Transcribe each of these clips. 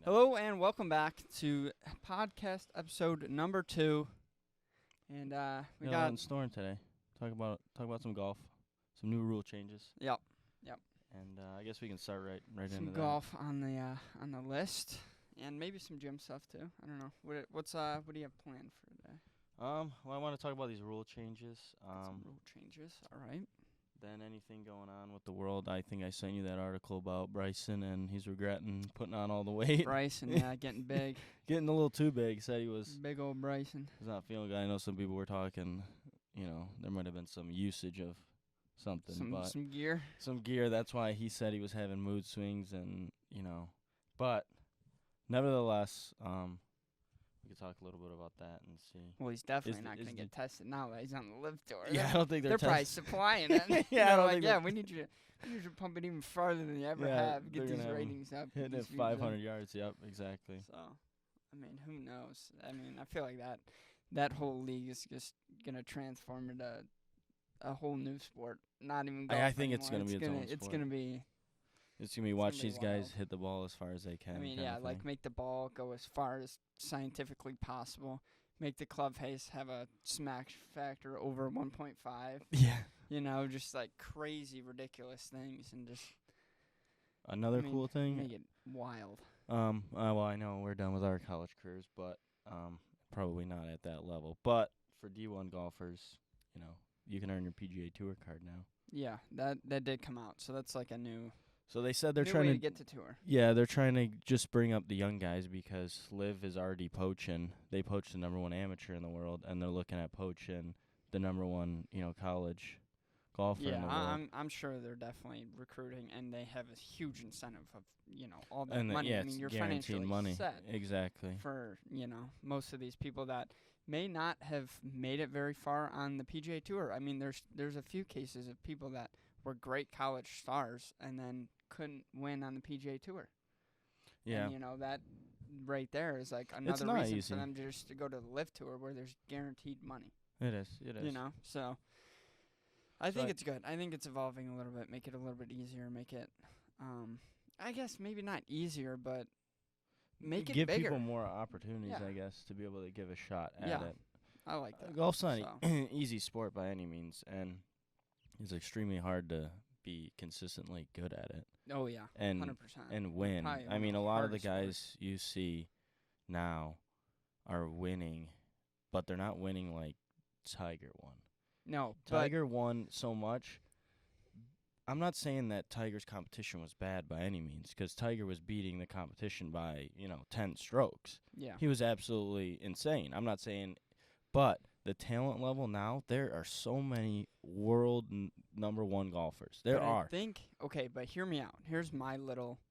Hello and welcome back to podcast episode number 2. And we Got a got lot in store today. Talk about some golf, some new rule changes, yep and I guess we can start right some into golf on the list, and maybe some gym stuff too. I don't know. What do you have planned for today? Well, I want to talk about these rule changes. Some rule changes. All right. Then anything going on with the world. I think I sent you that article about Bryson, and he's regretting putting on all the weight. Bryson, getting big. Getting a little too big. Said he was Big old Bryson. not feeling good. I know some people were talking. There might have been some usage of something, but Some gear. some gear. That's why he said he was having mood swings, and but nevertheless, we could talk a little bit about that and see. Well, he's definitely Is not the- going is to get tested now that he's on the live tour. Yeah, I don't think They're probably test- supplying it. Yeah, You I know, don't like, think yeah, they're- we need you to pump it even farther than you ever Yeah, have. Get they're these gonna have 'em ratings up. get hitting these at views up. 500 yards. Yep, exactly. So, I mean, who knows? I mean, I feel like that whole league is just gonna transform into a whole new sport. Not even golf I think it's anymore. gonna be its own It's sport. gonna be. It's gonna be watch be these guys wild. hit the ball as far as they can. I mean, kinda yeah, like thing. make the ball go as far as scientifically possible. Make the club face have a smash factor over 1.5. Yeah. You know, just like crazy, ridiculous things, and just Another I mean, cool thing. make it wild. Well, I know we're done with our college careers, but probably not at that level. But for D1 golfers, you can earn your PGA Tour card now. Yeah, that did come out, so that's like a new. So they said they're new trying way to to get to tour. Yeah, they're trying to just bring up the young guys because Liv is already poaching. They poached the number 1 amateur in the world, and they're looking at poaching the number 1, college golfer in Yeah, the world. I'm sure they're definitely recruiting, and they have a huge incentive of all that And money. yeah, I mean, it's you're guaranteed financially money. set Exactly. for most of these people that may not have made it very far on the PGA Tour. I mean, there's a few cases of people that were great college stars and then couldn't win on the PGA Tour. Yeah. And, that right there is like another not reason easy. for them just to go to the Live Tour where there's guaranteed money. It is. It is. So I think I- it's good. I think it's evolving a little bit, make it a little bit easier, make it, I guess maybe not easier, but make it give bigger. people more opportunities, Yeah. I guess, to be able to give a shot at Yeah. it. I like that. Golf's not So. an easy sport by any means, and it's extremely hard to be consistently good at it Oh yeah, and 100%. and win. Probably one I of mean, the a lot of the hardest sports. guys you see now are winning, but they're not winning like Tiger won. No, Tiger won so much. I'm not saying that Tiger's competition was bad by any means, because Tiger was beating the competition by 10 strokes. but yeah, He was absolutely insane. I'm not saying, but the talent level now, there are so many world number 1 golfers. There but are. I think but hear me out. Here's my little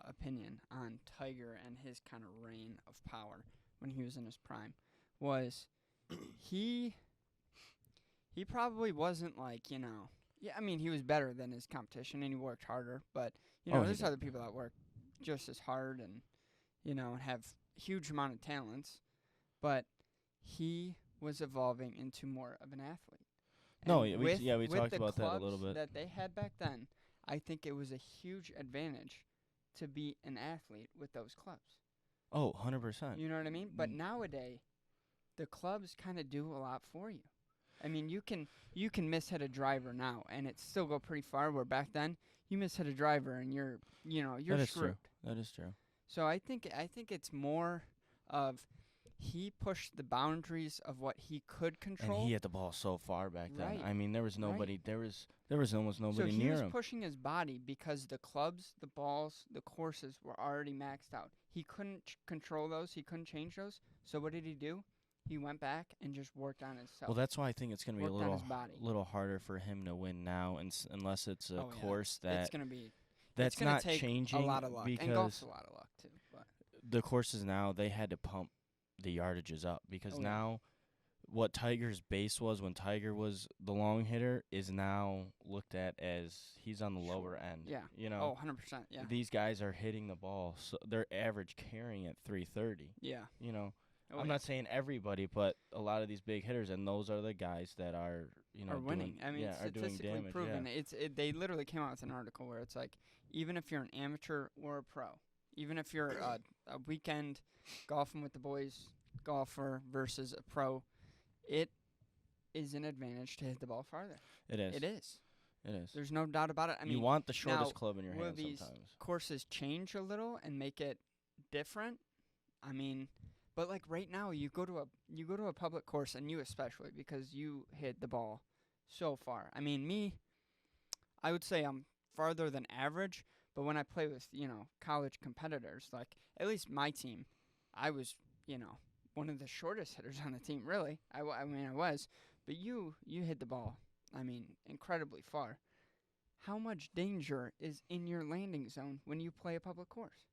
opinion on Tiger and his kind of reign of power when he was in his prime. Was he probably wasn't like Yeah, I mean, he was better than his competition, and he worked harder. But, He there's did. other people that work just as hard and, and have huge amount of talents. But he was evolving into more of an athlete. No, And we with talked the about that a little clubs bit. that they had back then, I think it was a huge advantage to be an athlete with those clubs. Oh, 100%. You know what I mean? But nowadays, the clubs kind of do a lot for you. I mean, you can mishit a driver now, and it still go pretty far. Where back then, you mishit a driver, and you're That is screwed. true. That is true. So I think it's more of he pushed the boundaries of what he could control. And he hit the ball so far back then. Right. I mean, there was nobody. There was almost so nobody he near was him. pushing his body because the clubs, the balls, the courses were already maxed out. He couldn't control those. He couldn't change those. So what did he do? He went back and just worked on himself. Well, that's why I think it's going to be a Worked on little his body. little harder for him to win now, unless it's a Oh, yeah. course It's that gonna be. that's it's gonna not take changing a lot of luck, and because golf's a lot of luck too. But the courses now they had to pump the yardages up because Oh, yeah. now what Tiger's base was when Tiger was the long hitter is now looked at as he's on the lower end. yeah. You know, 100%. Yeah. these guys are hitting the ball, so their average carrying at 330. Yeah. You know, Oh, I'm yeah. not saying everybody, but a lot of these big hitters, and those are the guys that are are winning. Doing, I mean, are doing statistically damage. proven. Yeah. They literally came out with an article where it's like, even if you're an amateur or a pro, Even if you're a weekend golfing with the boys golfer versus a pro, it is an advantage to hit the ball farther. It is. It is. It is. There's no doubt about it. I mean, you want the shortest now, club in your will hand these sometimes. courses change a little and make it different? I mean, but like right now, you go to a public course, and you especially, because you hit the ball so far. I mean, me, I would say I'm farther than average, but when I play with, college competitors, like at least my team, I was, one of the shortest hitters on the team, really. I was, but you hit the ball, I mean, incredibly far. How much danger is in your landing zone when you play a public course?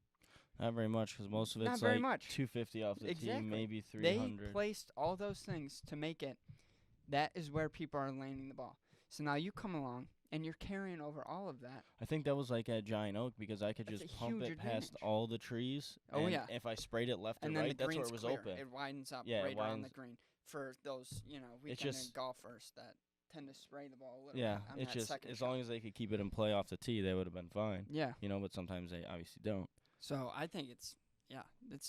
Not very much, because most of Not it's very like much. 250 off the tee, Exactly. maybe They 300. placed all those things to make it. That is where people are landing the ball. So now you come along, and you're carrying over all of that. I think that was like at Giant Oak, because I could That's just a pump huge it past advantage. all the trees. Oh, and yeah. if I sprayed it left And or then right, the that's where green's it was clear. open. It widens up Yeah, it right around widens- the green for those, weekend just- golfers that tend to spray the ball a little Yeah, bit on it's that just, second as shot. long as they could keep it in play off the tee, they would have been fine. Yeah. But sometimes they obviously don't. So I think it's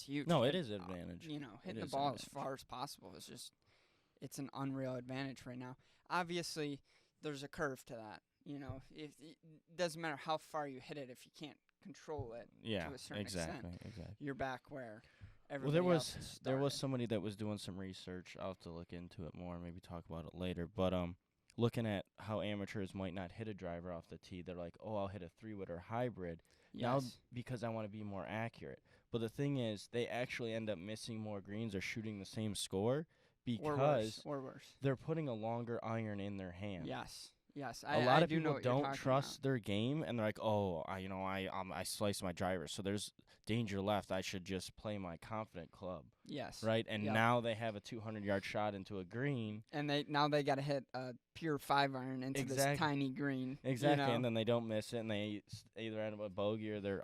huge. No, it Hit- is an advantage. Hitting the is an ball as advantage. far as possible is just, it's an unreal advantage right now. Obviously, there's a curve to that. If it doesn't matter how far you hit it, if you can't control it, Yeah, to a certain exactly, extent, exactly. you're back where Well, everybody else is there was started. somebody that was doing some research. I'll have to look into it more, maybe talk about it later. But looking at how amateurs might not hit a driver off the tee, they're like, oh, I'll hit a 3-wood or hybrid now Yes. because I want to be more accurate. But the thing is, they actually end up missing more greens or shooting the same score because or worse. they're putting a longer iron in their hand. Yes. A lot I of do know people what you're don't talking trust about. their game, and they're like, "Oh, I sliced my driver, so there's danger left. I should just play my confident club, Yes. right?" And Yep. now they have a 200-yard shot into a green, And they got to hit a pure 5-iron into this Exact- tiny green. exactly, and then they don't miss it, and they either end up with bogey or they're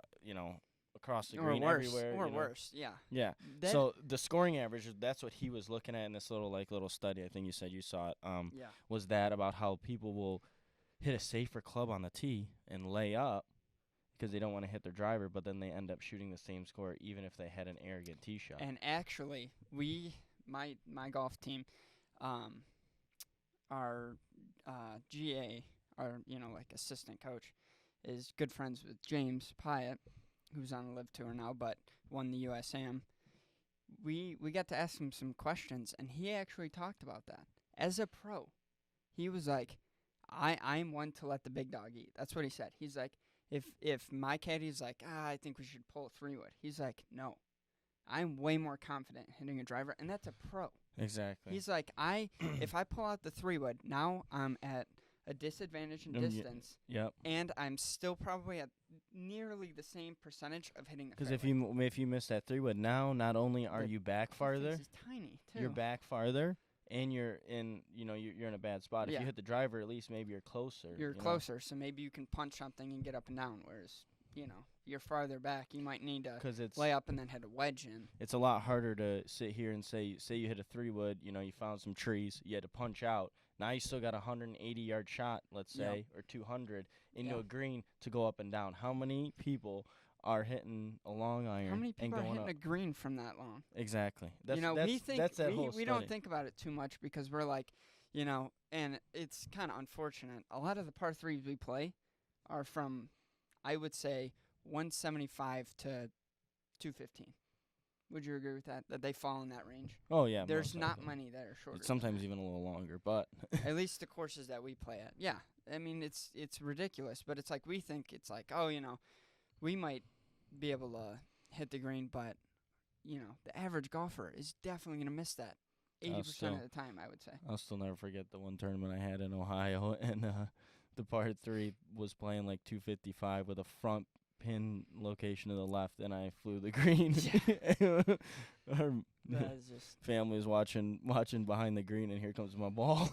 across the or green worse, everywhere. or you know? worse. Yeah. Yeah. That- So the scoring average, that's what he was looking at in this little study. I think you said you saw it. yeah. Was that about how people will hit a safer club on the tee and lay up because they don't want to hit their driver, but then they end up shooting the same score even if they had an arrogant tee shot. And actually, my golf team, our GA, our like assistant coach, is good friends with James Pyatt, who's on the Live Tour now, but won the USAM. We got to ask him some questions, and he actually talked about that. As a pro, he was like, I'm one to let the big dog eat. That's what he said. He's like, if my caddy's like, I think we should pull a 3-wood, he's like, no. I'm way more confident hitting a driver, and that's a pro. Exactly. He's like, if I pull out the 3-wood, now I'm at a disadvantage in distance, Yep. and I'm still probably at nearly the same percentage of hitting the Because fairway. if you miss that 3-wood, now not only are The you back Face farther, is tiny, too. you're back farther, and you're in you're in a bad spot. If Yeah. you hit the driver, at least maybe you're closer. You're you know? closer, so maybe you can punch something and get up and down, whereas, you're farther back. You might need to 'Cause it's lay up and then hit a wedge in. it's a lot harder to sit here and say you hit a 3-wood, you found some trees, you had to punch out. Now you still got a 180-yard shot, let's say, or 200 into Yep. a green to go up and down. How many people are hitting a long iron How many and people are going hitting up? a green from that long? Exactly. That's, We think that's that whole we don't study. think about it too much because we're like, and it's kind of unfortunate. A lot of the par 3s we play are from, I would say, 175 to 215. Would you agree with that? That they fall in that range? Oh yeah. There's most not likely. many that are shorter. It's than sometimes that. even a little longer, but At least the courses that we play at. Yeah. I mean, it's ridiculous, but it's like we think it's like, oh, we might be able to hit the green, but the average golfer is definitely going to miss that 80% of the time, I would say. I'll still never forget the one tournament I had in Ohio, and the par 3 was playing like 255 with a front pin location to the left, and I flew the green. Our That is just family was watching behind the green, and here comes my ball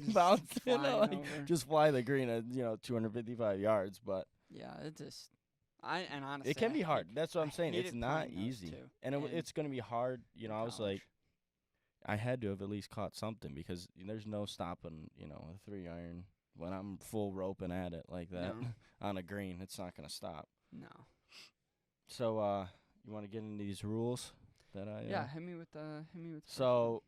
bouncing. flying over. Just fly the green at 255 yards, but Yeah, it just and honestly, it can I be hard. hate- That's what I'm I saying. It's hated not playing those easy, too and in- it's going to be hard. in I was college. like, I had to have at least caught something because there's no stopping, a 3-iron when I'm full roping at it like that No. on a green. It's not going to stop. No. So you want to get into these rules that I Yeah, hit me with the first So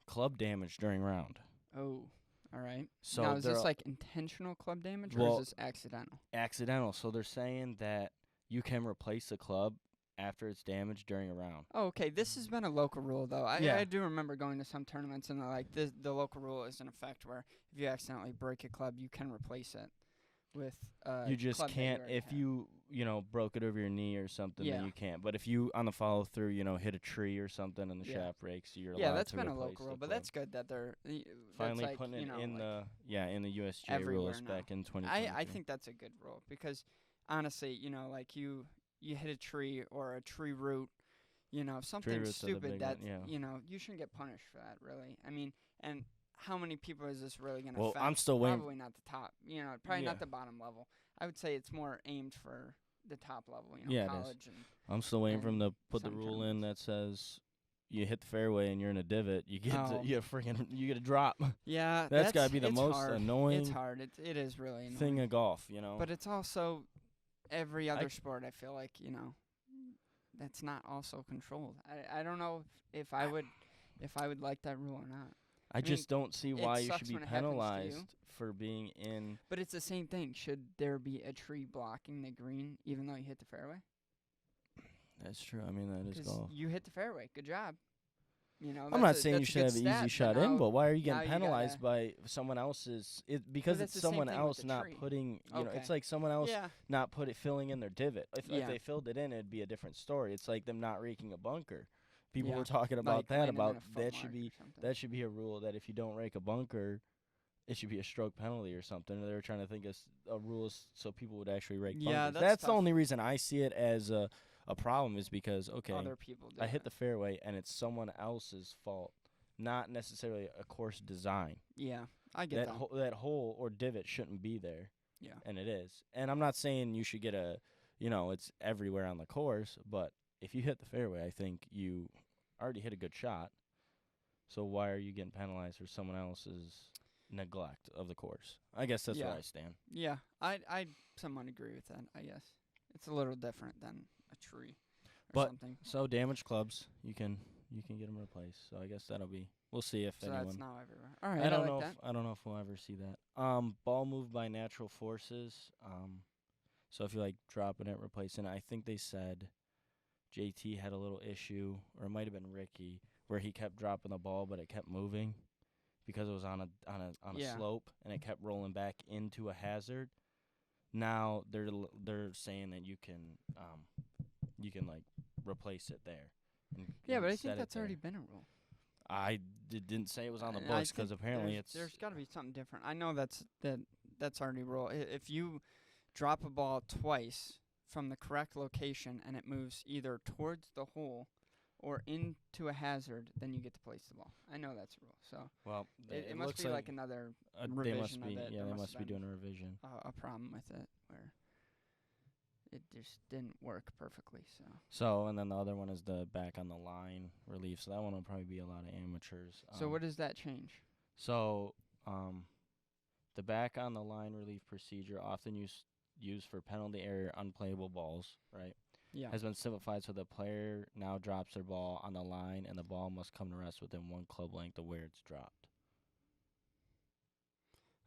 club damage during round. one. Oh, all right. So Now, is they're this like intentional club damage or Well- is this accidental? accidental. So they're saying that you can replace the club after it's damaged during a round. Oh, okay. This has been a local rule, though. Yeah. I do remember going to some tournaments and they're like the local rule is in effect where if you accidentally break a club, you can replace it with You just club that can't already if have. you know broke it over your knee or something. Yeah. Then you can't. But if you on the follow through, hit a tree or something and the Yeah. shaft breaks, you're Yeah, allowed that's to been a replace local the rule, but club. that's good that they're Finally that's like, putting it in like in the USGA everywhere rules now. back in 2020. I think that's a good rule because honestly, like you hit a tree or a tree root, something roots are the stupid big that one, yeah. you shouldn't get punished for that, really. I mean, and how many people is this really going to Well, affect? I'm still waiting. Probably not the top, probably Yeah. not the bottom level. I would say it's more aimed for the top level, Yeah, it is. college and I'm still waiting for him and to put the some rule in that says you hit the fairway and you're in a divot, you get you get a drop. yeah, That's gotta be the it's most hard. annoying It's hard. It is really annoying. thing of golf, But it's also every other I- sport. I feel like that's not also controlled. I don't know if I would like that rule or not. I mean, just don't see it why you sucks should be when it happens to you. penalized for being in. But it's the same thing. Should there be a tree blocking the green even though you hit the fairway? That's true. I mean, that is 'Cause golf. you hit the fairway. Good job. I'm not saying you should have an easy shot in, but why are you now getting you penalized gotta- by someone else's? Because that's it's the same someone thing with else the not tree. putting. Okay. It's like someone else Yeah. not filling in their divot. If Yeah. they filled it in, it'd be a different story. It's like them not raking a bunker. People Yeah. were talking about Like that. landing in About a foot that mark should or be something. a rule that if you don't rake a bunker, it should be a stroke penalty or something. They were trying to think of a rules so people would actually rake Yeah, bunkers. that's the tough. only reason I see it as a problem is because Other people do I hit it. the fairway and it's someone else's fault, not necessarily a course design. Yeah, I get that. That hole or divot shouldn't be there. Yeah. And it is. And I'm not saying you should get it's everywhere on the course, but if you hit the fairway, I think you already hit a good shot. So why are you getting penalized for someone else's neglect of the course? I guess that's where Yeah. I stand. Yeah, I somewhat agree with that. I guess it's a little different than a tree or But- something. So damaged clubs, you can get them replaced. So I guess that'll be. We'll see if So anyone. that's now everywhere. All right, I don't like know. that. I don't know if we'll ever see that. Ball moved by natural forces. So if you like dropping it, replacing it, I think they said JT had a little issue, or it might have been Ricky, where he kept dropping the ball, but it kept moving because it was on a Yeah. slope and it kept rolling back into a hazard. Now they're saying that you can like replace it there. Yeah, but I set think it that's there. already been a rule. I didn't say it was on the I books because think apparently there's got to be something different. I know that's already a rule. If you drop a ball twice from the correct location and it moves either towards the hole or into a hazard, then you get to place the ball. I know that's a rule. So well, it must looks be like another they revision must be of it. yeah There they must must have be been doing a revision. a problem with it where it just didn't work perfectly. So and then the other one is the back on the line relief. So that one will probably be a lot of amateurs. So what does that change? So the back on the line relief procedure, often used for penalty area unplayable balls, right? Yeah. Has been simplified so the player now drops their ball on the line and the ball must come to rest within one club length of where it's dropped.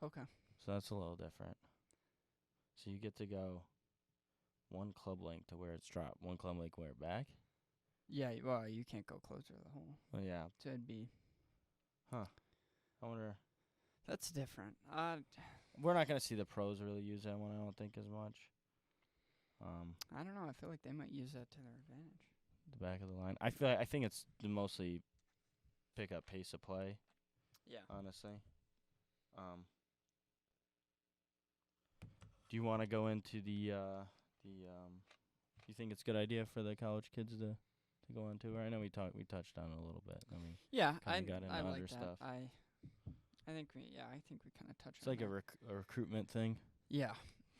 Okay. So that's a little different. So you get to go one club length to where it's dropped. One club length where back? Yeah. Well, you can't go closer to the hole. Oh, yeah. So it'd be. I wonder. That's different. We're not going to see the pros really use that one, I don't think, as much. I don't know. I feel like they might use that to their advantage. The back of the line. I think it's to mostly pick up pace of play, Yeah. honestly. Do you want to go into the you think it's a good idea for the college kids to go into? I know we touched on it a little bit. I mean, Yeah, Kinda got into I other like that. stuff. I think we kind of touched it's on like that. a recruitment thing. Yeah.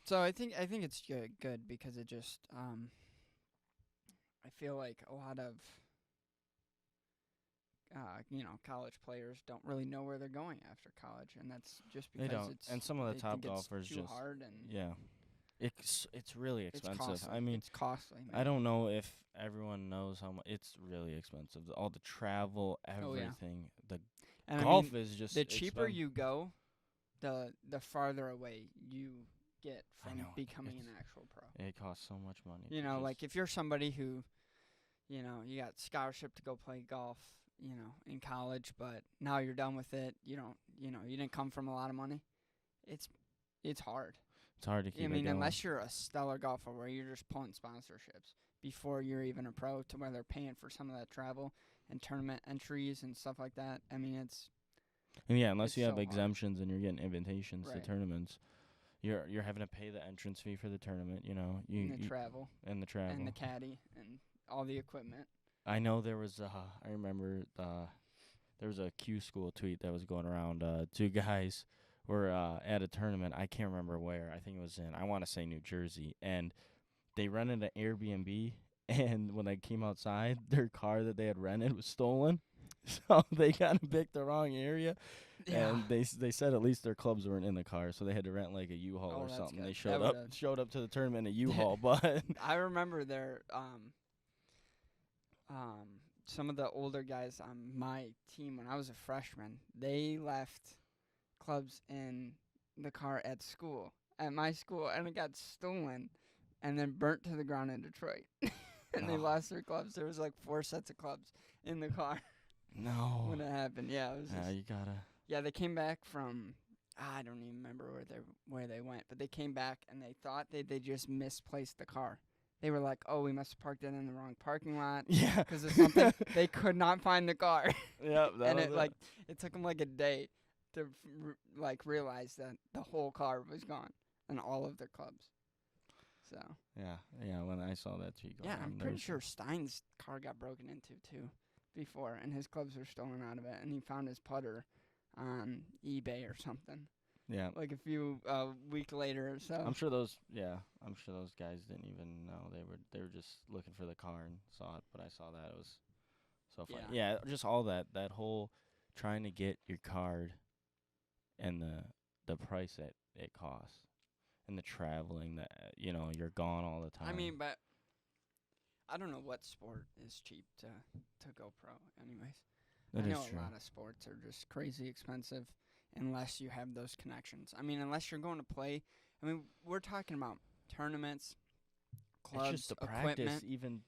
So I think it's good because it just I feel like a lot of college players don't really know where they're going after college, and that's just They because don't. it's And some of the they top think it's golfers too just hard and yeah. It's really It's expensive. costly. I mean, it's costly, man. I don't know if everyone knows how much. It's really expensive. All the travel, Oh, yeah. everything. The And golf I mean, is just the cheaper expen- you go, the farther away you get I from know, becoming an it's- actual pro. It costs so much money. You to know, just- like if you're somebody who, you know, you got scholarship to go play golf, you know, in college, but now you're done with it. You don't, you know, you didn't come from a lot of money. It's hard. it's hard to keep I it mean, going. unless you're a stellar golfer where you're just pulling sponsorships before you're even a pro, to where they're paying for some of that travel and tournament entries and stuff like that. I mean, And yeah, unless it's you have so hard. exemptions and you're getting invitations Right. to tournaments, you're having to pay the entrance fee for the tournament. You know, and the travel and the travel. and the caddy and all the equipment. I know there was I remember there was a Q school tweet that was going around. Two guys were at a tournament. I can't remember where. I think it was in, I want to say, New Jersey, and they rented an Airbnb. And when they came outside, their car that they had rented was stolen. So they kind of picked the wrong area. And they said at least their clubs weren't in the car, so they had to rent like a U-Haul Oh, or that's something. good. They That showed up to the tournament in a U-Haul, but I remember there some of the older guys on my team when I was a freshman, they left clubs in the car at school, at my school, and it got stolen and then burnt to the ground in Detroit. And they Oh. lost their clubs. There was like 4 sets of clubs in the car no. when it happened. Yeah, it was just, You gotta. yeah, they came back from I don't even remember where they went, but they came back and they thought they just misplaced the car. They were like, "Oh, we must have parked it in the wrong parking lot Yeah. because of something." They could not find the car, Yep. and it took them like a day to realize that the whole car was gone and all of their clubs. So Yeah. When I saw that tweet, yeah, I'm pretty sure Stein's car got broken into too before, and his clubs were stolen out of it, and he found his putter on eBay or something. Yeah. Like a few week later or so. I'm sure those guys didn't even know they were just looking for the car and saw it, but I saw that. It was so funny. Yeah, just all that whole trying to get your card and the price that it costs and the traveling that you're gone all the time. I mean, but I don't know what sport is cheap to go pro anyways. That I is know true. a lot of sports are just crazy expensive unless you have those connections. I mean, unless you're going to play. I mean, we're talking about tournaments, clubs, It's just the equipment. practice, even.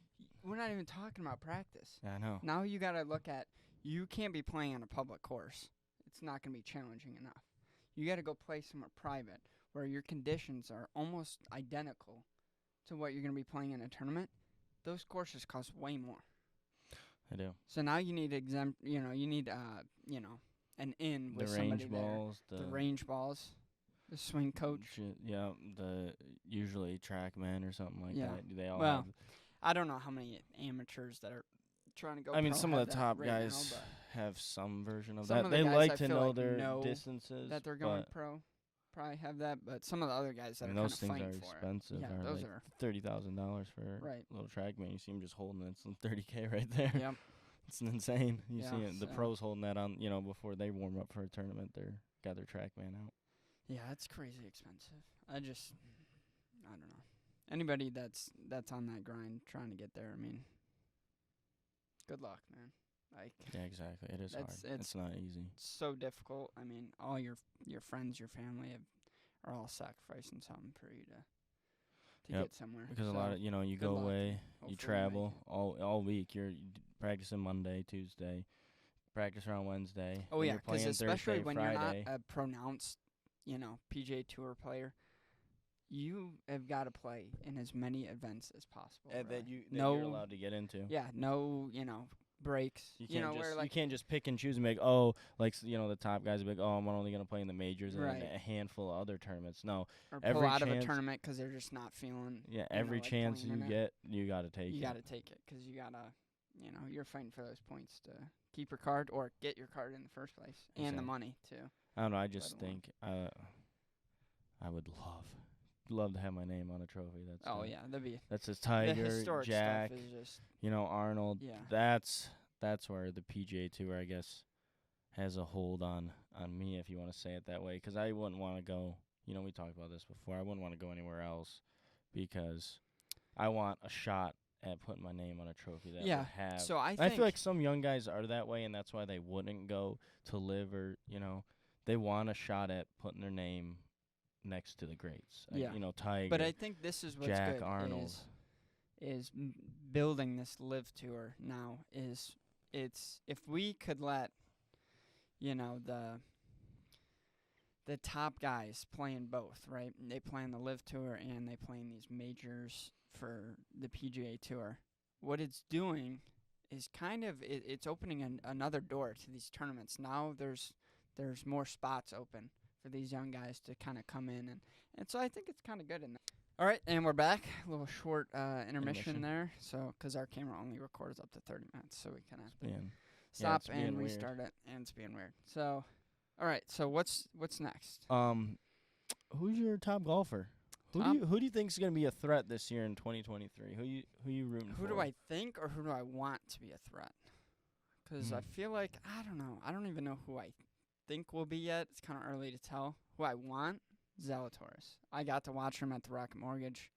We're not even talking about practice. I know. Now you got to look at, you can't be playing on a public course. It's not going to be challenging enough. You got to go play somewhere private where your conditions are almost identical to what you're going to be playing in a tournament. Those courses cost way more. I do. So now you need you need an in with The somebody range there. balls, The range balls, the swing coach. Yeah, the usually TrackMan or something like Yeah. that. They all Well, have. I don't know how many amateurs that are trying to go. I mean, pro some have of the that top right guys now, have some version of Some that. of the They guys like I to feel know like their know distances. that they're going but pro probably have that, but some of the other guys that I mean, are kind those of things fighting are for expensive. it. Yeah, are those like are $30,000 for right. a little TrackMan. You see him just holding it. It's $30K right there. Yep. It's insane. You Yeah, see it, the so- pros holding that on. Before they warm up for a tournament, they're got their TrackMan out. Yeah, it's crazy expensive. I don't know. Anybody that's on that grind trying to get there, I mean, good luck, man. Like, Yeah, exactly. It is hard. It's not easy. it's so difficult. I mean, all your friends, your family are all sacrificing something for you to Yep, get somewhere. Because a So, lot of you good go luck. away, Hopefully you make travel it. all week. You're practicing Monday, Tuesday, practice around Wednesday. Oh then yeah, you're because playing especially Thursday, when Friday. you're not a pronounced, PGA Tour player, you have got to play in as many events as possible. that really. you're allowed to get into. Yeah, no, breaks. You can't where just like you can't just pick and choose and be like, the top guys are like, I'm only gonna play in the majors and then Right. a handful of other tournaments. No, or every pull out of a chance- tournament because they're just not feeling. yeah, every like chance playing you in it. get, you gotta take You it. got to take it because you gotta, you're fighting for those points to keep your card or get your card in the first place and the Exactly. money too. I don't know. I just let alone- think I would love to have my name on a trophy. That's Oh yeah, that'd be That's his the Tiger, historic Jack, stuff is just Arnold. yeah. That's where the PGA Tour, I guess, has a hold on me, if you want to say it that way. Because I wouldn't want to go. We talked about this before. I wouldn't want to go anywhere else because I want a shot at putting my name on a trophy that Yeah, would have. So I And think I feel like some young guys are that way, and that's why they wouldn't go to live or, they want a shot at putting their name next to the greats. Yeah. Tiger, but I think this is what's Jack good Arnold. is building this live tour now is it's if we could let the top guys playing both, right? They play on the live tour and they play in these majors for the PGA Tour. What it's doing is kind of it's opening another door to these tournaments. Now there's more spots open for these young guys to kind of come in, and so I think it's kind of good in that. All right, and we're back. A little short intermission there, so because our camera only records up to 30 minutes, so we kind of have to stop it's being and weird. restart it, and it's being weird. So, all right, so what's next? Who's your top golfer? Who do you think is going to be a threat this year in 2023? Who you rooting for? Who do I think or who do I want to be a threat? Because I feel like, I don't know. I don't even know who I think will be yet. It's kind of early to tell. Who I want, Zalatoris. I got to watch him at the Rocket Mortgage.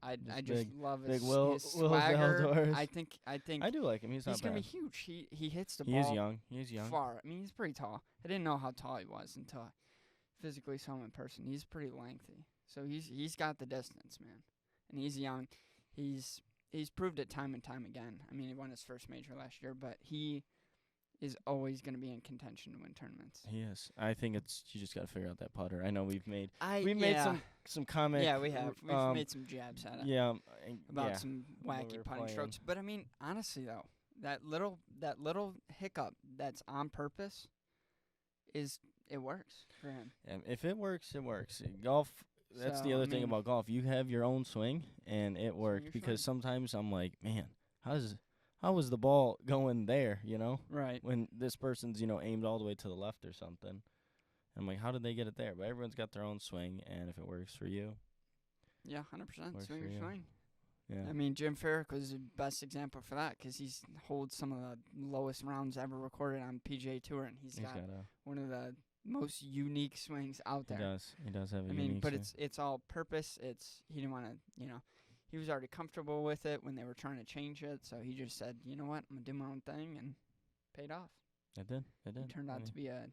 I just love his Will swagger. Zalatoris. I think I do like him. He's not gonna bad. be huge. He hits the ball. He is young. He's young. Far. I mean, he's pretty tall. I didn't know how tall he was until I physically saw him in person. He's pretty lengthy. So he's got the distance, man. And he's young. He's proved it time and time again. I mean, he won his first major last year, but he is always going to be in contention to win tournaments. He is. I think you just got to figure out that putter. I know we've made some comments. Yeah, we have. We've made some jabs at it. Yeah. About some when we wacky were putting playing. strokes. But I mean, honestly though, that little hiccup that's on purpose it works for him. If it works, it works. Golf. That's the other thing about golf. You have your own swing, and it worked because sometimes I'm like, man, how was the ball going there? Right. When this person's aimed all the way to the left or something. I'm like, how did they get it there? But everyone's got their own swing, and if it works for you, yeah, 100%. Swing your swing. Yeah. I mean, Jim Furyk was the best example for that because he holds some of the lowest rounds ever recorded on PGA Tour, and he's got one of the most unique swings out there. He does have a unique unique but swing. it's all purpose. He didn't want to, he was already comfortable with it when they were trying to change it, so he just said, you know what, I'm going to do my own thing, and paid off. It did. He turned out to be a,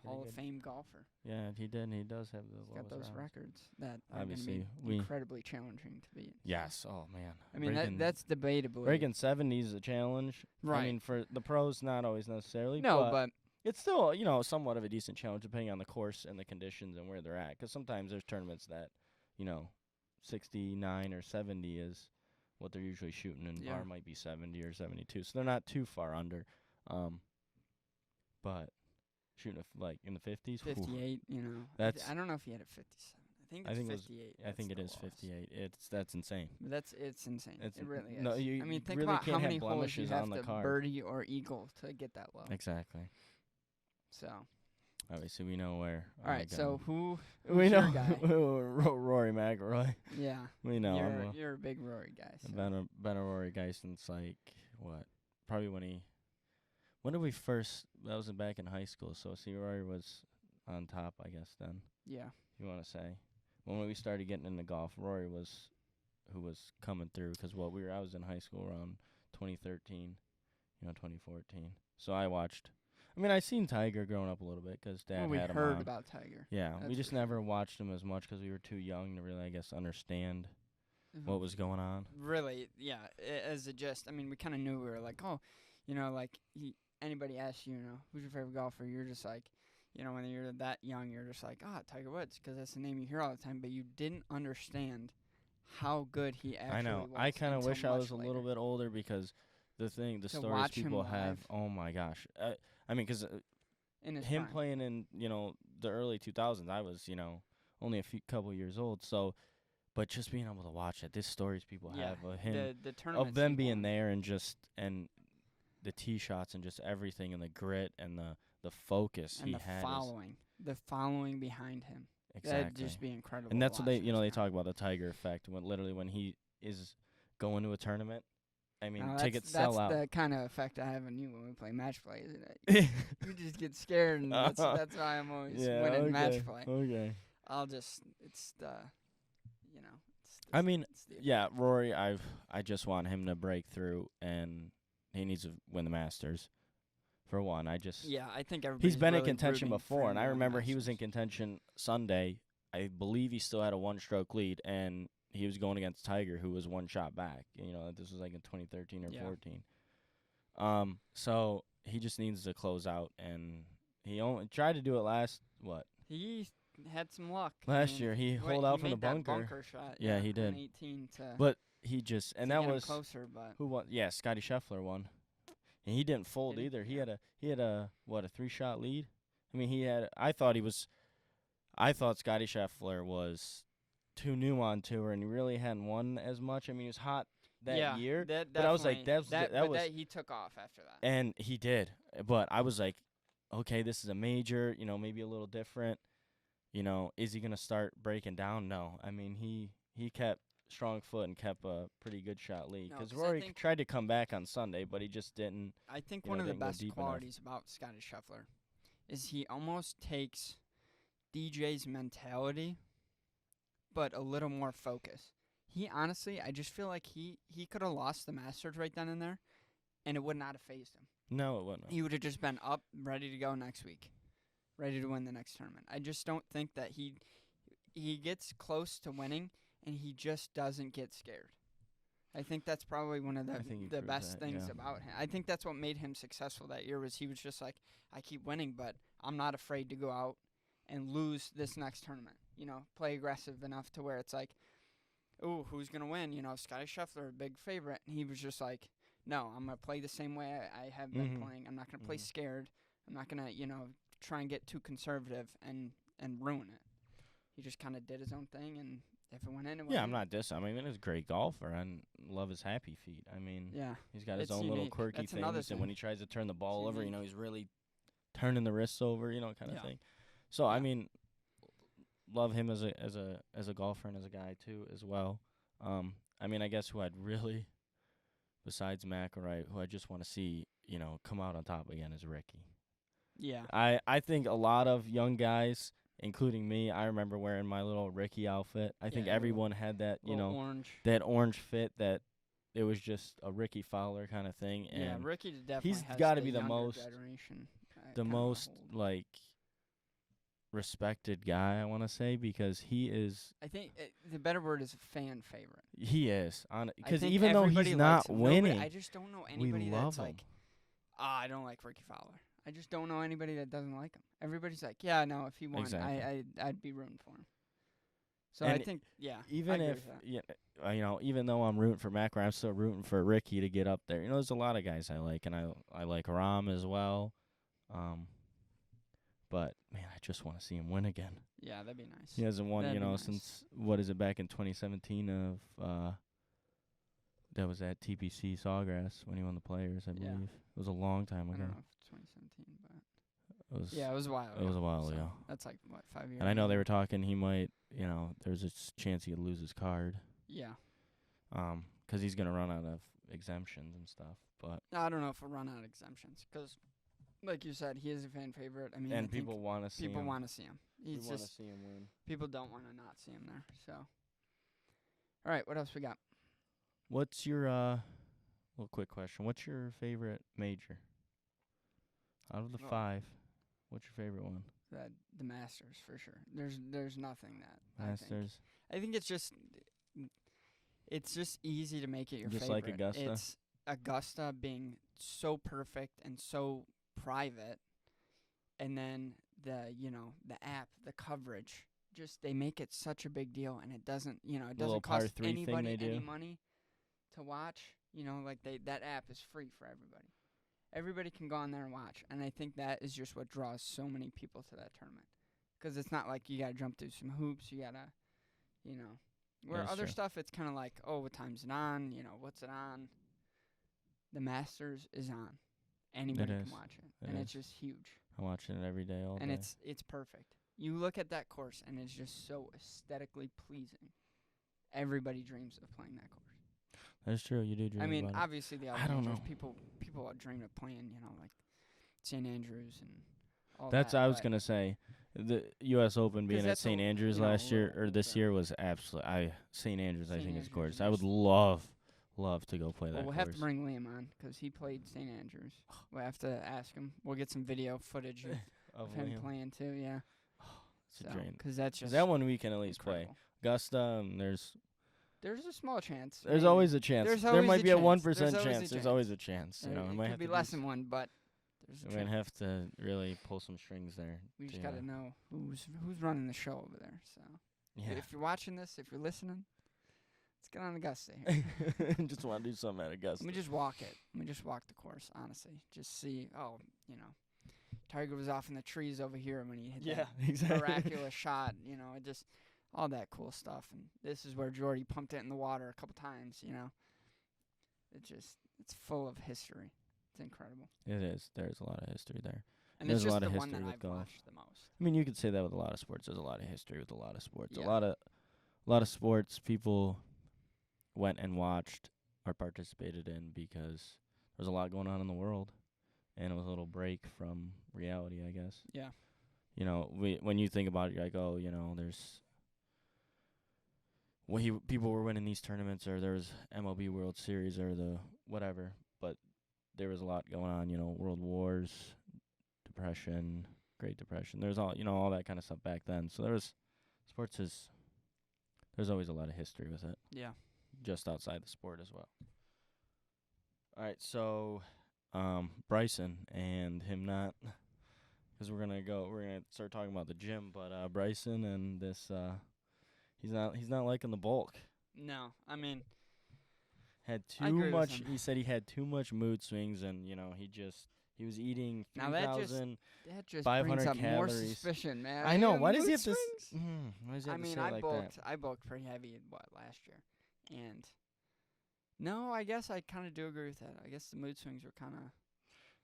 Hall of Fame golfer. Yeah, he did, and he does have the He's got those rounds. records that are Obviously, going to be incredibly challenging to beat. Yes. Oh, man. I mean, that's debatable. Breaking 70 is a challenge. Right. I mean, for the pros, not always necessarily. No, but it's still, somewhat of a decent challenge depending on the course and the conditions and where they're at. Because sometimes there's tournaments that, 69 or 70 is what they're usually shooting, and bar might be 70 or 72. So they're not too far under. But shooting in the 50s. 58, That's I don't know if he had a 57. I think it's 58. I think it is 58. That's insane. It's insane. It really is. No, I mean, think really about can't how many have holes you blemishes have on the to card. birdie or eagle to get that low. Exactly. So. Obviously, we know where. All right, so who's we know your guy? Rory McIlroy. Yeah. We know. You're a big Rory guy. So. Been a Rory guy since what? Probably when did we first? That was back in high school. So Rory was on top, I guess. Then. Yeah. You want to say when we started getting into golf, Rory was who was coming through because I was in high school around 2013, 2014. So I watched. I mean, I seen Tiger growing up a little bit because Dad had him on. We heard about Tiger. Yeah, we just never watched him as much because we were too young to really, I guess, understand what was going on. Really, yeah. As a gist, I mean, we kind of knew. We were like, oh, anybody asks you, who's your favorite golfer, you're just like, when you're that young, you're just like, Tiger Woods, because that's the name you hear all the time. But you didn't understand how good he actually was. I know. I kind of wish I was a little bit older because the stories people have. Oh my gosh. I mean, because him playing in the early 2000s, I was only a couple years old. So, but just being able to watch it, these stories people have of him, of them being there, and the tee shots and just everything, and the grit and the focus and he the had. The following behind him. Exactly. That'd just be incredible. And that's what they talk about, the Tiger effect, when he is going to a tournament. I mean, tickets sell out. That's the kind of effect I have on you when we play match play, isn't it? You just get scared, and that's why I'm always winning match play. Okay. It's the I mean, It's the yeah, effect. Rory. I just want him to break through, and he needs to win the Masters. For one, Yeah, I think he's everybody's been in really contention rooting for before, him and to I win the remember he was in Masters. contention Sunday. I believe he still had a 1-stroke lead, and he was going against Tiger, who was 1 shot back. This was like in 2013 or Yeah. 14. So he just needs to close out, and he only tried to do it last He had some luck. last year. He holed out from the made that bunker. bunker shot. Yeah, he did. On 18 to But he just to that get him was closer, but who won? Yeah, Scotty Scheffler won, and he didn't fold Did he? either. Yeah. He had a 3-shot lead. I mean, I thought Scotty Scheffler was too new on tour, and he really hadn't won as much. I mean, he was hot that year, but I was like, he took off after that. and he did. But I was like, okay, this is a major, maybe a little different. Is he gonna start breaking down? No. I mean, he kept strong foot and kept a pretty good shot lead No, because 'cause I Rory think- tried to come back on Sunday, but he just didn't. I think you one know, of the didn't go best deep enough. qualities about Scotty Scheffler is he almost takes DJ's mentality, but a little more focus. He honestly, I just feel like he could have lost the Masters right then and there, and it would not have phased him. No, it wasn't. He would have just been up, ready to go next week, ready to win the next tournament. I just don't think that he gets close to winning, and he just doesn't get scared. I think that's probably one of I think he the proves best that, things yeah. about him. I think that's what made him successful that year was he was just like, I keep winning, but I'm not afraid to go out and lose this next tournament. Play aggressive enough to where it's like, ooh, who's going to win? Scotty Scheffler, a big favorite. And he was just like, no, I'm going to play the same way I have been Mhm. playing. I'm not going to play Mhm. scared. I'm not going to, try and get too conservative and ruin it. He just kind of did his own thing, and if it went in, it went in. Yeah, I'm not dissing. I mean, he's a great golfer, and love his happy feet. I mean, Yeah. he's got his It's own little unique. quirky That's another things, and when thing. he tries to turn the ball It's over, unique. he's really turning the wrists over, kind of Yeah. thing. So I Yeah. mean, love him as a golfer and as a guy too as well. I mean, I guess who I'd really, besides McIlroy, who I just want to see, come out on top again is Ricky. Yeah. I think a lot of young guys, including me, I remember wearing my little Ricky outfit. I think Yeah, everyone had that, Little orange. that orange fit that it was just a Ricky Fowler kind of thing. Yeah, And Ricky definitely he's has gotta the be the younger most- generation, the kinda most hold. like respected guy, I want to say, because he is I think the better word is fan favorite. on I because think even though everybody he's likes not him. Nobody- winning, I just don't know anybody love that's him. like, I don't like Ricky Fowler. I just don't know anybody that doesn't like him. Everybody's like, yeah, no, if he won, Exactly. I'd be rooting for him. So And I think, yeah, I even agree if with that. even though I'm rooting for McIlroy, I'm still rooting for Ricky to get up there. There's a lot of guys I like, and I like Rahm as well. But man, I just want to see him win again. Yeah, that'd be nice. He hasn't won, That'd be nice. since what is it back in 2017 of that was at TPC Sawgrass when he won the Players, I Yeah. believe. It was a long time I ago. don't know if it's 2017, but It was yeah, it was a while. it was a while so ago. That's like what 5 years. And I know they ago? were talking he might, there's a chance he could lose his card. Yeah, 'Cause he's going to run out of exemptions and stuff, but I don't know if we'll run out of exemptions because, like you said, he is a fan favorite. I mean, I and think people want to see people him. want to see him. We He's want to just see him win. people don't want to not see him there. So, all right, what else we got? What's your well, quick question. What's your favorite major? Out of the Oh. 5, what's your favorite one? The Masters for sure. There's nothing that Masters. I think it's just easy to make it your Just favorite. like Augusta? It's Augusta being so perfect and so private, and then the app, the coverage, just they make it such a big deal, and it doesn't it little doesn't par cost 3 thing anybody they any do. money to watch. Like that app is free for everybody. Everybody can go on there and watch, and I think that is just what draws so many people to that tournament. Because it's not like you gotta jump through some hoops. You gotta, where That's other true. stuff it's kind of like, oh, what time's it on? What's it on? The Masters is on. Anybody is. can watch it, It and it's is. just huge. I'm watching it every day, all And day. it's perfect. You look at that course, and it's just so aesthetically pleasing. Everybody dreams of playing that course. That's true. You do dream I mean, about it. obviously the I other don't majors, know. people dream of playing, like St. Andrews and all That's that. what I was but gonna say. The U.S. Open being at that's St. a, Andrews you know, a last year little or this older. year was absolutely. St. Andrews, I St. think is Andrews gorgeous. is I would just- love to go play Well, that we'll course. have to bring Liam on because he played St. Andrews. We'll have to ask him. We'll get some video footage of him Liam. playing too. Yeah. It's a dream. Because that's 'Cause just that one we can at least incredible. play. Augusta, There's a small chance. there's maybe. always a chance. There's There always might a be a chance. 1% There's always a chance. There's chance. always a chance. You know, It might could have be to less do than one, but there's a We're gonna chance. have to really pull some strings there. We just to, gotta know who's running the show over there. So Yeah. if you're watching this, if you're listening, let's get on Augusta here. Just want to do something at Augusta. Let me just walk it. Let me just walk the course. Honestly, just see. Oh, Tiger was off in the trees over here when he hit that exactly. miraculous shot. It just all that cool stuff. And this is where Jordy pumped it in the water a couple times. It's full of history. It's incredible. It is. There's a lot of history there. And There's it's a just lot of the one history that with I've golf. watched the most. I mean, you could say that with a lot of sports. There's a lot of history with a lot of sports. Yeah. A lot of sports people went and watched or participated in because there's a lot going on in the world, and it was a little break from reality, I guess. Yeah. When you think about it, you're like, oh, there's people were winning these tournaments, or there was MLB World Series or the whatever, but there was a lot going on, world wars, depression, Great Depression. There's all that kind of stuff back then. So there's always a lot of history with it, Yeah. just outside the sport as well. All right, so Bryson and him not, because we're gonna start talking about the gym, but Bryson and this, he's not liking the bulk. No, I mean, Had I too agree with much. him. He said he had too much mood swings, and he was eating Now that just 3,000. that just 500 brings up more calories. suspicion, man. I know. Yeah, Why does he mood have to? swings? Why does he I have to mean, say it like that? I bulked pretty heavy last year, and no, I guess I kind of do agree with that. I guess the mood swings were kind of.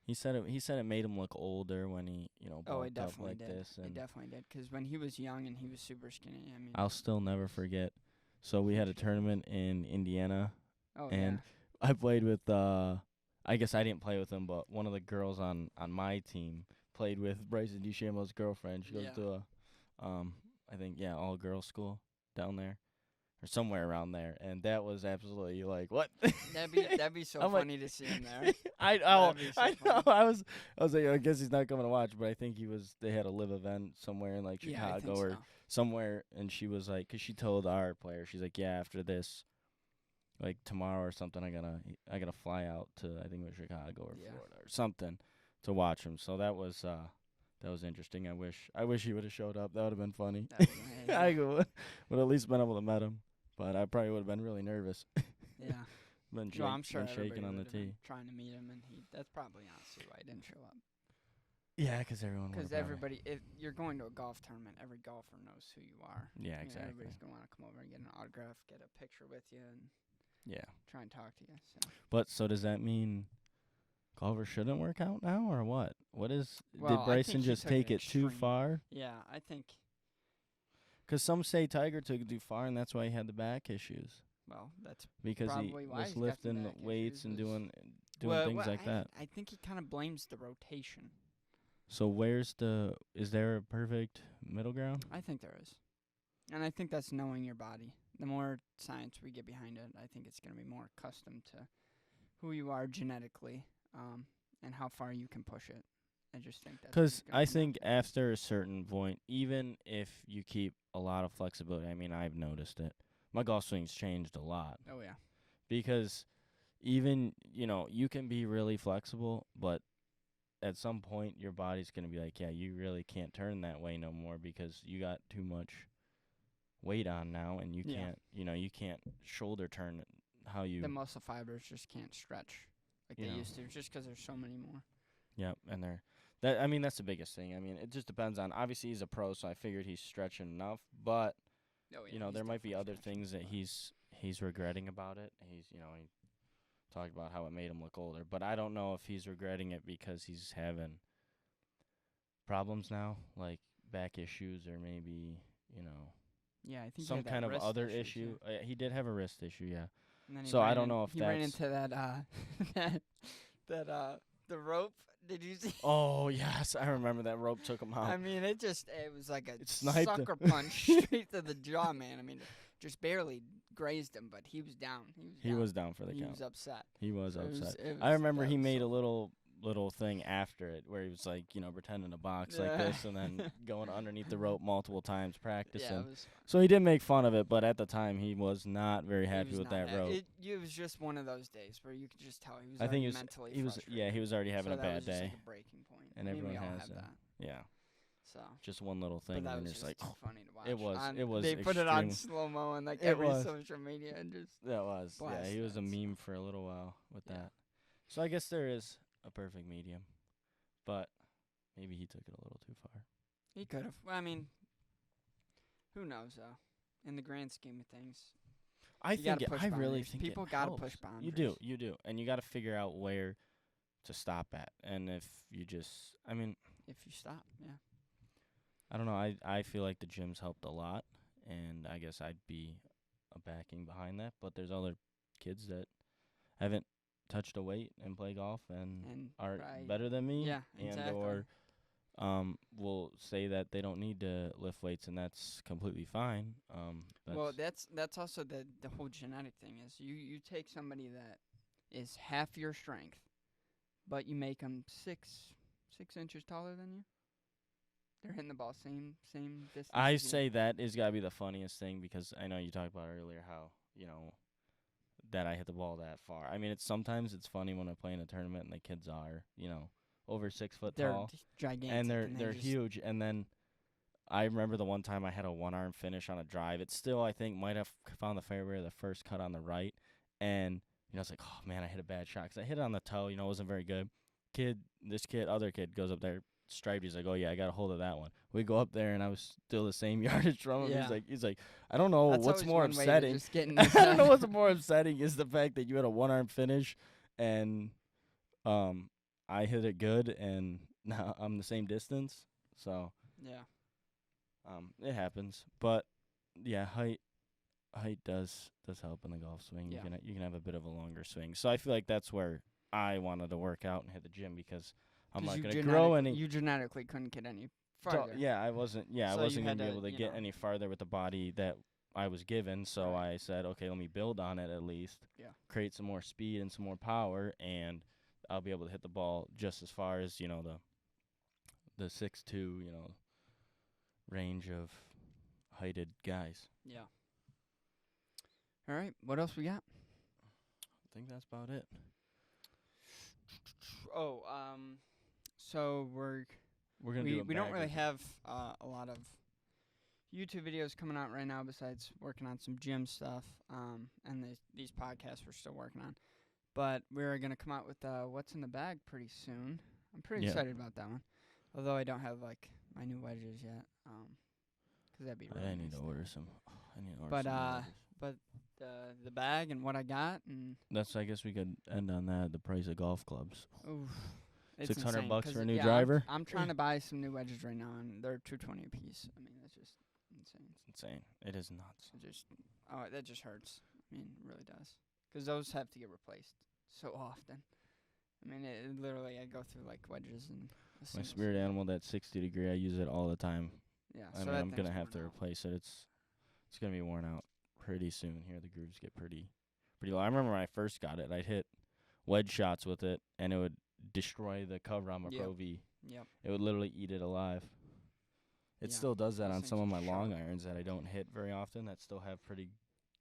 He said it made him look older when he bulked Oh, it up definitely like did. this. It And definitely did. Because when he was young and he was super skinny, I mean. I'll still never forget. So we had a tournament in Indiana. Oh and I played with. I guess I didn't play with him, but one of the girls on my team played with Bryson DeChambeau's girlfriend. She goes Yeah. to a, I think all girls school down there, or somewhere around there, and that was absolutely like what. That'd be so I'm like- funny to see him there. I That'd be so I know. funny. I was like, I guess he's not coming to watch, but I think they had a live event somewhere in like Yeah, I Chicago think or so. somewhere, and she was like, 'cause she told our player, she's like, yeah, after this, like tomorrow or something, I gotta fly out to, I think it was Chicago or Yeah. Florida or something to watch him. So that was interesting. I wish he would have showed up. That would have been funny. That'd be amazing. I would at least been able to met him, but I probably would have been really nervous. Yeah. been Well, I'm sure been shaking everybody on the would've been tee. trying to meet him, and that's probably honestly why he didn't show up. Yeah, 'cause everyone. Because would've everybody, if you're going to a golf tournament, every golfer knows who you are. probably- Yeah, You know, exactly. everybody's gonna want to come over and get an autograph, get a picture with you, and Yeah. try and talk to you. So. But so does that mean golfers shouldn't work out now, or what? Well, did I Bryson think he just took take it it too extreme. far? Yeah, I think. 'Cause some say Tiger took it too far, and that's why he had the back issues. Well, that's Because he Probably why was he's got the lifting back weights issues and was- doing well, things like that. I think he kind of blames the rotation. So is there a perfect middle ground? I think there is, and I think that's knowing your body. The more science we get behind it, I think it's going to be more accustomed to who you are genetically, and how far you can push it. I just think that's. what it's 'Cause gonna I come down think to. after a certain point, even if you keep a lot of flexibility, I mean, I've noticed it. My golf swing's changed a lot. Oh yeah. Because even, you can be really flexible, but at some point your body's going to be like, yeah, you really can't turn that way no more because you got too much weight on now, and you Yeah. can't, you can't shoulder turn how you. The muscle fibers just can't stretch like You they know. used to, just 'cause there's so many more. Yep, and that's the biggest thing. I mean, it just depends on, obviously he's a pro, so I figured he's stretching enough, but Oh yeah. there might be other definitely things that stretching, he's regretting about it. He talked about how it made him look older, but I don't know if he's regretting it because he's having problems now, like back issues, or maybe Yeah, I think he some had that kind of wrist other issue. issue. too. He did have a wrist issue, yeah. And then he So I ran don't know if he ran that's- into that that The rope. Did you see? Oh yes, I remember that rope took him out. I mean, it was like a It sniped him. sucker punch straight to the jaw, man. I mean, just barely grazed him, but he was down. He was down for the He count. was upset. He was It was- upset. it I was- remember that he was made so a little thing after it where he was like, pretending to box like Yeah. this and then going underneath the rope multiple times practicing. Yeah, it was. So he did make fun of it, but at the time he was not very he happy was with not that ha- rope. It was just one of those days where you could just tell he was. I think already he was mentally he was frustrated. he was already having So a that bad was just day. like a breaking point. And I mean, we everyone all has have that. that. Yeah. So. Just one little thing But that and was you're just like, funny to watch. it was They put it on extreme. slow mo and like It every was. social media and just. That was. Yeah, blast he was a that, so. meme for a little while with Yeah. that. So I guess there is a perfect medium. But maybe he took it a little too far. He could have. Well, I mean, who knows though? In the grand scheme of things, I you gotta think push I really boundaries. think People it gotta helps. push boundaries. You do, and you got to figure out where to stop at. And if you just, I mean, If you stop, yeah. I don't know. I feel like the gyms helped a lot, and I guess I'd be a backing behind that. But there's other kids that haven't touched a weight and play golf and And are right. better than me, Yeah, and exactly. or will say that they don't need to lift weights, and that's completely fine. Well, that's also the whole genetic thing is you take somebody that is half your strength, but you make them 6 inches taller than you. They're hitting the ball same distance. I as you. say that is gotta be the funniest thing because I know you talked about earlier how that I hit the ball that far. I mean, sometimes it's funny when I play in a tournament and the kids are over 6 foot They're tall gigantic, and they they're just- huge. And then I remember the one time I had a 1-arm finish on a drive. It still I think might have found the fairway the first cut on the right, and it's like, oh man, I hit a bad shot 'cause I hit it on the toe. It wasn't very good. Other kid goes up there. Striped. He's like, oh yeah, I got a hold of that one. We go up there, and I was still the same yardage from him. Yeah. He's like, I don't know That's what's always more one way to upsetting. just get in I his don't know head. what's more upsetting is the fact that you had a 1-arm finish, and I hit it good, and now I'm the same distance. So Yeah. it happens, but yeah, height does help in the golf swing. Yeah. You can have a bit of a longer swing. So I feel like that's where I wanted to work out and hit the gym because I'm 'Cause not you going to grow genetic- any. You genetically couldn't get any So, farther. yeah, I wasn't. Yeah, So I you wasn't had gonna be to, able to you get know. any farther with the body that I was given. So Right. I said, okay, let me build on it at least. Yeah. Create some more speed and some more power, and I'll be able to hit the ball just as far as the 6'2", range of heighted guys. Yeah. All right. What else we got? I think that's about it. Oh, so We're gonna we do a don't bag really of- have a lot of YouTube videos coming out right now besides working on some gym stuff, and these podcasts we're still working on. But we're going to come out with what's in the bag pretty soon. I'm pretty Yeah. excited about that one. Although I don't have like my new wedges yet, 'cause that'd be really I need nice to order some. I need to order But, some. uh, wedges. But the bag and what I got and I guess we could end on that. The price of golf clubs. oof, it's 600 insane, bucks 'cause for a new yeah, driver? I'm trying to buy some new wedges right now, and they're $220 a piece. I mean, that's just insane. It's insane. It is nuts. That just hurts. I mean, it really does. 'Cause those have to get replaced so often. I mean, it literally I go through like wedges and. a My single spirit set. animal, that 60-degree, I use it all the time. Yeah. I so mean, that I'm gonna thing's have to worn out. replace it. It's gonna be worn out pretty soon. Here, the grooves get pretty low. I remember when I first got it, I'd hit wedge shots with it, and it would destroy the cover on my Yep. Pro V. Yep. It would literally eat it alive. It Yeah, still does that those on things some of are my long sharp. irons that I don't hit very often. That still have pretty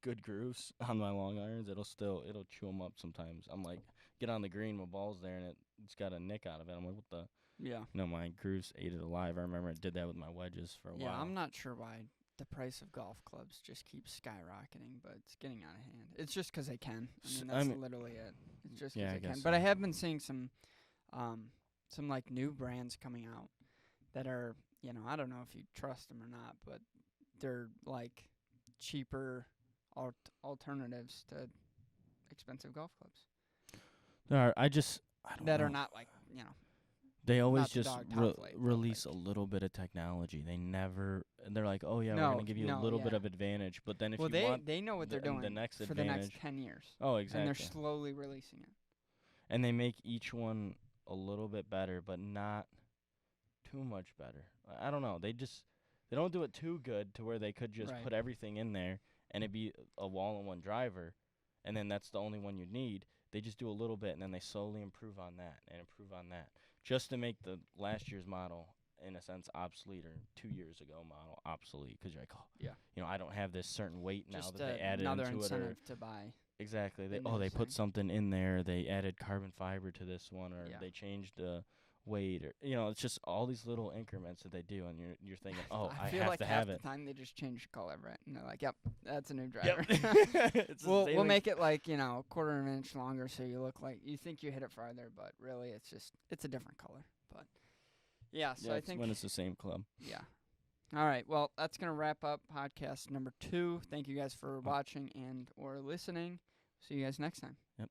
good grooves on my long irons. It'll chew them up sometimes. I'm like, get on the green, my ball's there, and it's got a nick out of it. I'm like, what the. Yeah. My grooves ate it alive. I remember I did that with my wedges for a Yeah. while. I'm not sure why the price of golf clubs just keeps skyrocketing, but it's getting out of hand. It's just 'cause they can. I S- mean, I that's mean- literally it. It's just 'cause Yeah, I they can. guess But I so. have been seeing some like new brands coming out that are, I don't know if you trust them or not, but they're like cheaper alternatives to expensive golf clubs There are. I don't that know. are not like, They always not the just dog top flight, but release like- a little bit of technology. They never. They're like, oh yeah, we're No, gonna give you a no, little bit yeah. of advantage. But then if well, you want, they know what they're the doing next for the next advantage- 10 years. oh And exactly, they're slowly releasing it. and they make each one a little bit better, but not too much better. I don't know. They don't do it too good to where they could just Right. put everything in there and it'd be a wall-in-one driver, and then that's the only one you need. They just do a little bit, and then they slowly improve on that and improve on that, just to make the last year's model, in a sense, obsolete, or 2 years ago model obsolete, because you're like, oh, Yeah. I don't have this certain weight now Just that they added another into it. incentive to buy. Exactly. They the new they put thing. something in there. They added carbon fiber to this one, or Yeah. they changed the weight, or it's just all these little increments that they do, and you're thinking, oh, I feel have like to half have the it. time they just change the color, right? And they're like, "Yep, that's a new driver." It's the we'll same we'll ex- make it like a quarter of an inch longer, so you look like you think you hit it farther, but really it's a different color. But yeah, so Yeah, I it's think when it's the same club. yeah. All right, well that's gonna wrap up podcast number 2. Thank you guys for watching and or listening. See you guys next time. Yep.